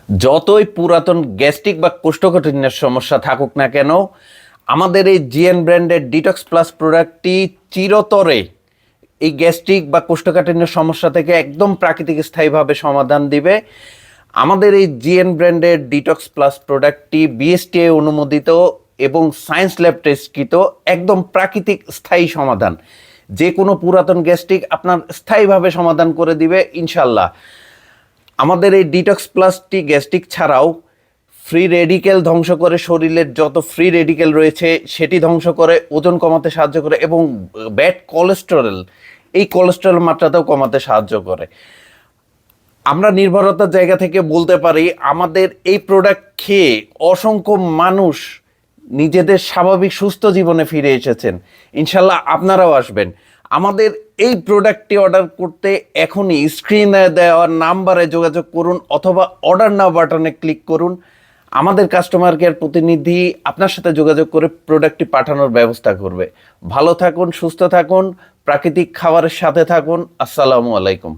যতই পুরাতন গ্যাস্ট্রিক বা কোষ্ঠকাঠিন্যের সমস্যা থাকুক না কেন, আমাদের এই জিএন ব্র্যান্ডের ডিটক্স প্লাস প্রোডাক্টটি চিরতরে এই গ্যাস্ট্রিক বা কোষ্ঠকাঠিন্যের সমস্যা থেকে একদম প্রাকৃতিক স্থায়ীভাবে সমাধান দিবে। আমাদের এই জিএন ব্র্যান্ডের ডিটক্স প্লাস প্রোডাক্টটি বিএসটিআই অনুমোদিত এবং সায়েন্স ল্যাব টেস্টকৃত একদম প্রাকৃতিক স্থায়ী সমাধান। যে কোনো পুরাতন গ্যাস্ট্রিক আপনার স্থায়ীভাবে সমাধান করে দিবে ইনশাল্লাহ। আমাদের এই ডিটক্স প্লাসটি গ্যাস্ট্রিক ছাড়াও ফ্রি রেডিকেল ধ্বংস করে, শরীরের যত ফ্রি রেডিকেল রয়েছে সেটি ধ্বংস করে, ওজন কমাতে সাহায্য করে এবং ব্যাড কোলেস্টেরল, এই কোলেস্টেরল মাত্রাটাও কমাতে সাহায্য করে। আমরা নির্ভরতার জায়গা থেকে বলতে পারি আমাদের এই প্রোডাক্ট খেয়ে অসংখ্য মানুষ নিজেদের স্বাভাবিক সুস্থ জীবনে ফিরে এসেছেন। ইনশাল্লাহ আপনারাও আসবেন। আমাদের এই প্রোডাক্টটি অর্ডার করতে এখনই স্ক্রিনে দেওয়া নাম্বারে যোগাযোগ করুন অথবা অর্ডার নাও বাটনে ক্লিক করুন। আমাদের কাস্টমার কেয়ার প্রতিনিধি আপনার সাথে যোগাযোগ করে প্রোডাক্টটি পাঠানোর ব্যবস্থা করবে। ভালো থাকুন, সুস্থ থাকুন, প্রাকৃতিক খাবারের সাথে থাকুন। আসসালামু আলাইকুম।